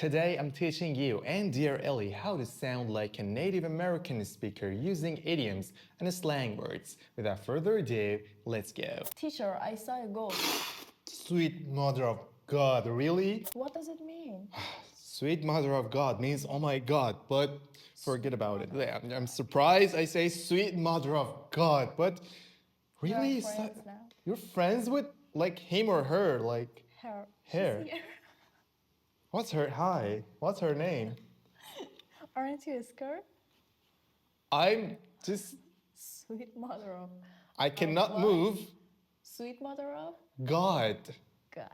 Today I'm teaching you and dear Ellie how to sound like a native American speaker using idioms and slang words. Without further ado, let's go. Teacher, I saw a ghost. Sweet mother of God, really? What does it mean? Sweet mother of God means oh my God, but forget about it. Yeah, I'm surprised I say sweet mother of God, but really? We are friends now. You're friends with like him or her, like Her. her? She's here. What's her name? Aren't you scared? I'm just, Sweet mother of. I cannot what? move. Sweet mother of God. God.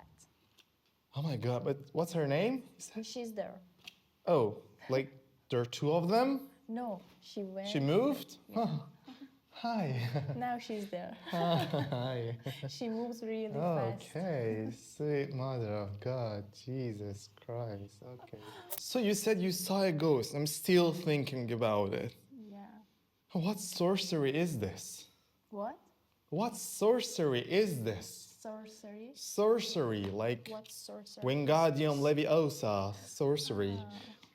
Oh my God, but what's her name? You said? She's there. Oh, like there are two of them? No, she went. She moved? Huh. Hi. Now she's there. Hi. She moves really fast. Okay, sweet mother of God, Jesus Christ. Okay. So you said you saw a ghost. I'm still thinking about it. Yeah. What sorcery is this? What? What sorcery is this? Sorcery? Sorcery, like What sorcery? Wingardium Leviosa, sorcery.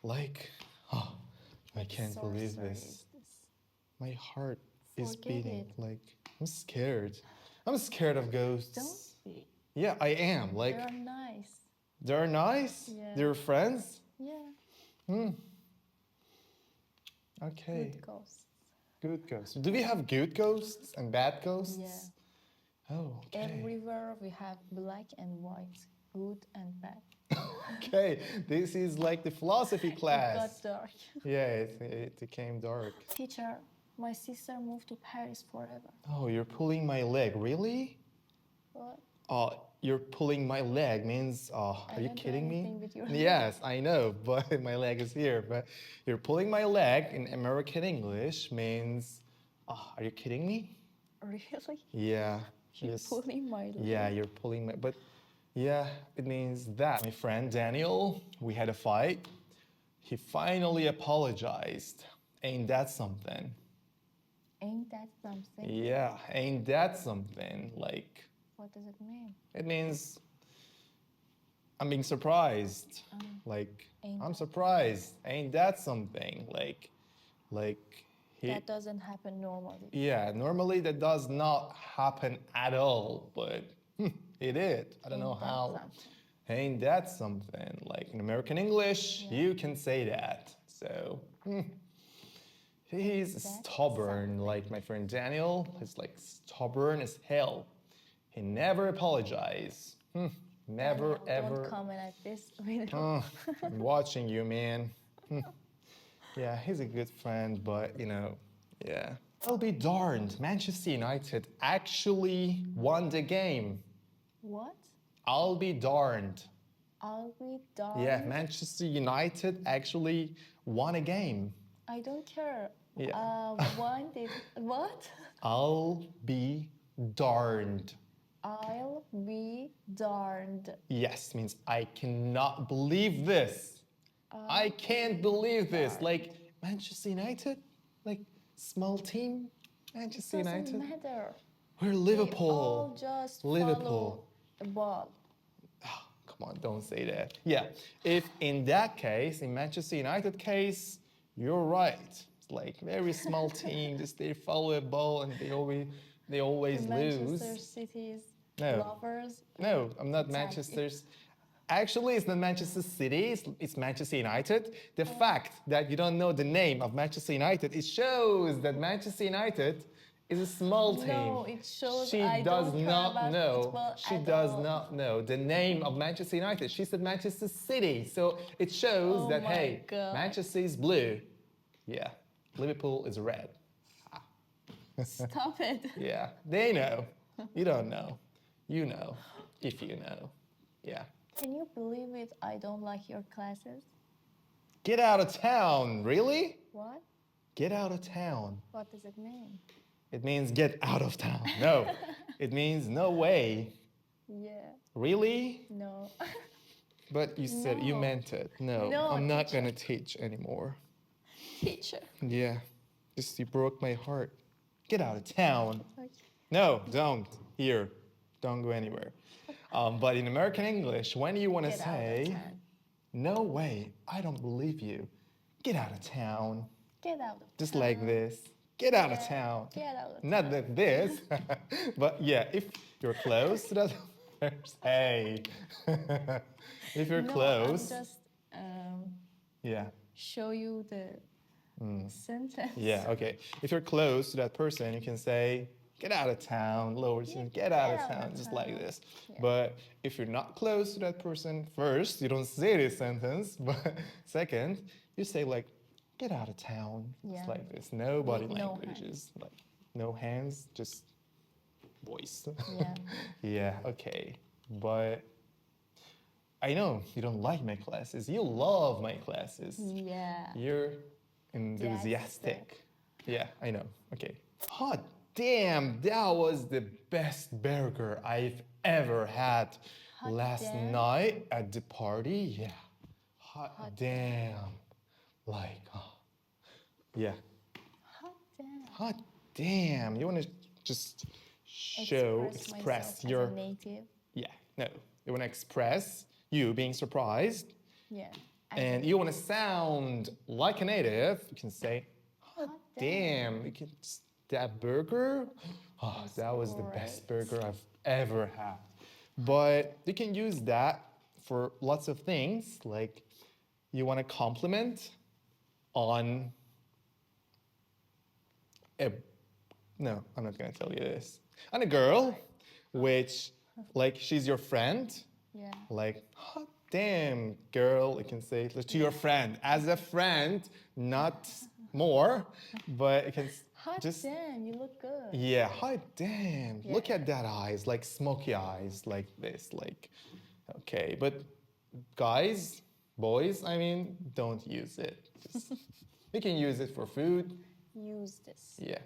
Like, oh, I can't believe Sorcery this. is this? My heart is Forget beating. it. Like, I'm scared. I'm scared of ghosts. Don't be. Yeah, I am. Like, They're nice. they're nice? Yeah. They're friends? Yeah. Okay. Good ghosts. Good ghosts. Do we have good ghosts and bad ghosts? Yeah. Oh, okay. Everywhere we have black and white, good and bad. Okay, this is like the philosophy class. It got dark. Yeah, it became dark. Teacher, my sister moved to Paris forever. Oh, you're pulling my leg, really? What? You're pulling my leg means, are you don't do kidding me? anything with your Yes, I know, but my leg is here. But you're pulling my leg in American English means, are you kidding me? Really? Yeah. You're yes. pulling my leg. Yeah, you're pulling my, but yeah, it means that. My friend Daniel, we had a fight. He finally apologized. Ain't that something? Ain't that something? Yeah, ain't that something? Like, What does it mean? it means I'm being surprised. Like, Ain't I'm that- surprised. Ain't that something? Like he. That doesn't happen normally. Yeah, normally that does not happen at all, but it did. I don't know Ain't that how. something? Ain't that something? Like in American English, you can say that. So he's Ain't that stubborn, like my friend Daniel. He's like stubborn as hell. He never apologizes. Never Daniel, ever. Don't comment at this video. I'm watching you, man. Yeah, he's a good friend, but yeah. I'll be darned. Manchester United actually won the game. What? I'll be darned. I'll be darned. Yeah, Manchester United actually won a game. I don't care. Yeah. What? I'll be darned. I'll be darned. Yes, means I cannot believe this. I can't believe this. Like Manchester United, like small team, Manchester It doesn't United. matter. We're We Liverpool. all just Liverpool. follow a ball. Oh, come on, don't say that. Yeah, if in that case, in Manchester United case, you're right. It's like very small team, just they follow a ball and they always The lose. Manchester City's No. lovers. No, I'm not Exactly. Manchester's. Actually, it's not Manchester City, it's Manchester United. The fact that you don't know the name of Manchester United, it shows that Manchester United is a small team. No, it shows she I does don't care not about know. football She at does all. not know the name of Manchester United. She said Manchester City, so it shows Oh that my hey, God. Manchester is blue. Yeah, Liverpool is red. Stop it. Yeah, they know. You don't know. You know, if you know. Yeah. Can you believe it? I don't like your classes. Get out of town, really? What? Get out of town. What does it mean? It means get out of town. No, it means no way. Yeah. Really? No. But you said you No. meant it. No, No, I'm not teacher. gonna teach anymore. Teacher. Yeah, just you broke my heart. Get out of town. Okay. No, don't. Here, don't go anywhere. But in American English, when you want to Get out of say, town. No way. I don't believe you. Get out of town. Get out of Just town. like this. Get out of Yeah, town. get out of Not town. like this. But yeah, if you're close to that verse, hey. If you're No, close. I'm just Yeah. show you the sentence. Yeah, okay. If you're close to that person, you can say, get out of town, lower Yeah, get out of town, just like town. this. Yeah. But if you're not close to that person, first, you don't say this sentence, but second, you say like, get out of town. Yeah. It's like this. No body With no languages. Like no hands, just voice. Yeah. Yeah, okay. But I know you don't like my classes. You love my classes. Yeah. You're enthusiastic. Yeah, I know. Okay. Hot damn, that was the best burger I've ever had Hot last damn? night at the party. Yeah. Hot damn. Like, yeah. Hot damn. Hot damn. You want to just express myself your as a native. yeah. No, you want to express you being surprised. Yeah. And you want to sound like a native, you can say, hot Hot damn, you can, that burger, oh, that was the best burger I've ever had. But you can use that for lots of things, like you want to compliment on a, no, I'm not going to tell you this, on a girl, which, like, she's your friend, Yeah. like, hot damn, girl, you can say it to your friend. As a friend, not more, but you can Hot just, damn, you look good. yeah, hot damn. Look Yeah. at that eyes, like smoky eyes, like this, like, okay. But guys, boys, I mean, don't use it. Just, you can use it for food. Use this. Yeah,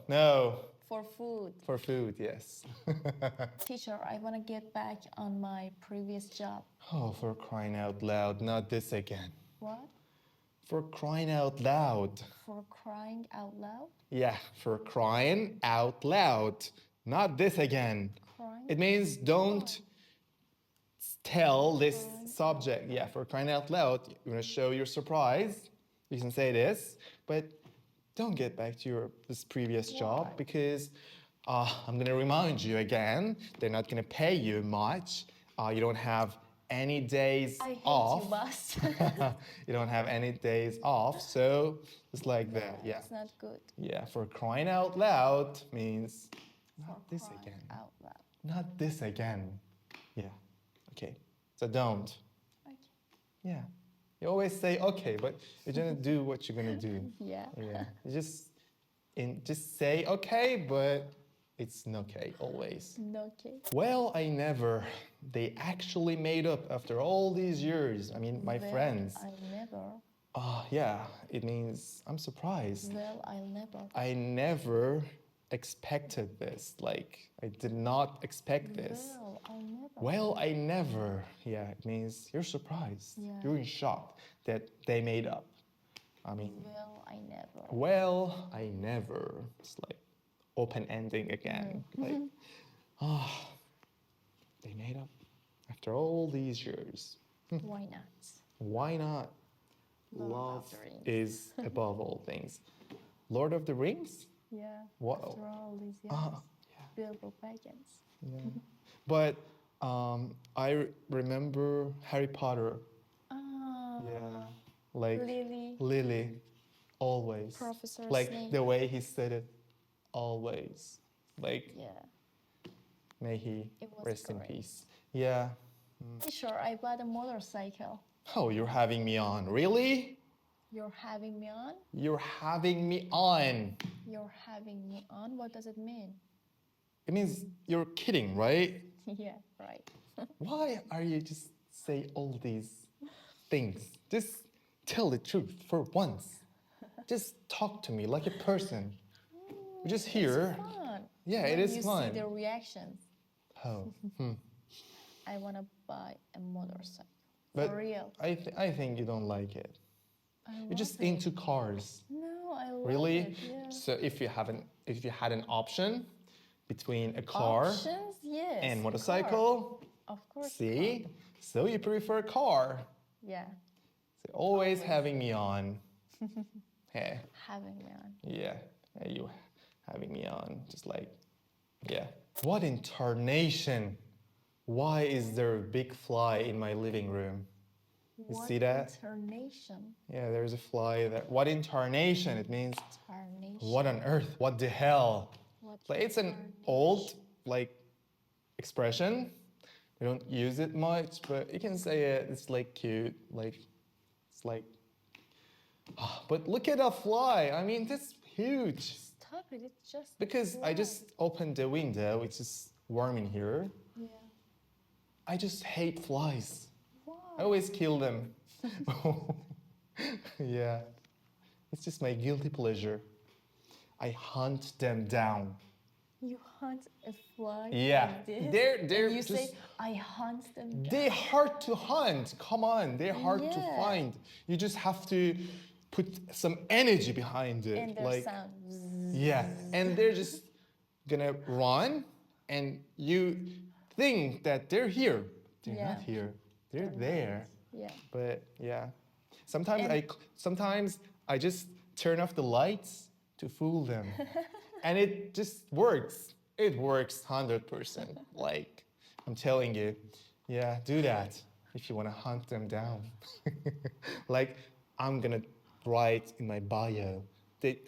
no, For food. for food, yes. Teacher, I want to get back on my previous job. Oh, for crying out loud, not this again. What? For crying out loud. For crying out loud? Yeah, for crying out loud. Not this again. Crying? It means don't tell this subject. Yeah, for crying out loud, you want to show your surprise. You can say this, but don't get back to your this previous job because I'm going to remind you again, they're not going to pay you much. You don't have any days I hate off. you, boss. You don't have any days off, so it's like that. Yeah. It's not good. Yeah, for crying out loud means not this Crying again. out loud. Not this again. Yeah. Okay. So don't. Okay. Yeah. You always say okay, but you're gonna do what you're gonna do. Yeah. Yeah. You just say okay, but it's not okay always. Okay. Well, I never. They actually made up after all these years. I mean, my Well, friends. I never. Yeah, it means I'm surprised. Well, I never. I never expected this. Like, I did not expect this. Well, I never. Well, I never. Yeah, it means you're surprised. Yeah. You're in shock that they made up. I mean, Well, I never. well, I never. It's like open ending again. Like, they made up after all these years. Why not? Why not? Lord Love of the Rings. is above all things. Lord of the Rings? Yeah. Wow. After all these years. Ah, Bilbo Baggins. yeah. But I remember Harry Potter. Ah. Yeah. Like Lily. Lily, always. Professor like Snape. the way he said it, always. Like, Yeah. may he It was rest in great. peace. Yeah. Sure, I bought a motorcycle. Oh, you're having me on. Really? You're having me on? You're having me on. You're having me on? What does it mean? It means you're kidding, right? Yeah, right. Why are you just say all these things? Just tell the truth for once. Just talk to me like a person. We're just here. It's fun. Yeah, When it is you fun. see the reactions. Oh, I want to buy a motorcycle. but For real. I think you don't like it. I You're just love it. into cars. No, I love Really? it. Yeah. So if you had an option between a car Options? Yes. and car. motorcycle, Of course. see? So you prefer car. Car. Yeah. So always having me on. Hey, Having me on. yeah, hey, you having me on. Just like, yeah. What in tarnation? Why is there a big fly in my living room? You What see that? Incarnation. Yeah, there's a fly there. What in tarnation? It means Tarnation. what on earth? What the hell? What Like it's an tarnation. old like expression. We don't use it much, but you can say it. It's like cute. Like it's like. But look at a fly. I mean, that's huge. Stop it. It's just. Because I fly. just opened the window. It's just warm in here. Yeah. I just hate flies. I Why? always kill them. Yeah. It's just my guilty pleasure. I hunt them down. You hunt a fly. Yeah. Like this, They're and you just say, I hunt them down. they're hard to hunt. Come on, they're hard to Yeah. find. You just have to put some energy behind it. And their like sound. yeah. And they're just gonna run and you think that they're here. They're Yeah. not here. They're there. Yeah. But yeah. Sometimes And- sometimes I just turn off the lights to fool them. And it just works. It works 100%. Like I'm telling you. Yeah, do that if you want to hunt them down. Like I'm going to write in my bio the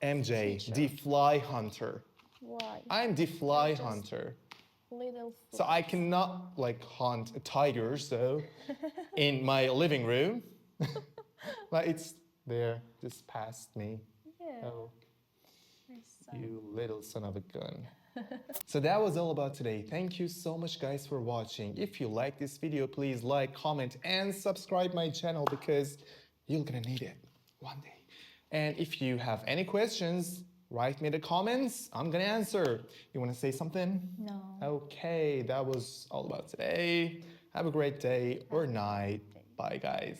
MJ, the fly hunter. Why? I'm the fly Just- hunter. Little So I cannot like hunt a tiger so in my living room. But it's there, just past me. Yeah. Oh, My son. you little son of a gun. So that was all about today. Thank you so much guys for watching. If you like this video, please like, comment and subscribe my channel because you're gonna need it one day. And if you have any questions, write me in the comments. I'm gonna answer. You wanna say something? No. Okay, that was all about today. Have a great day or night. Bye guys.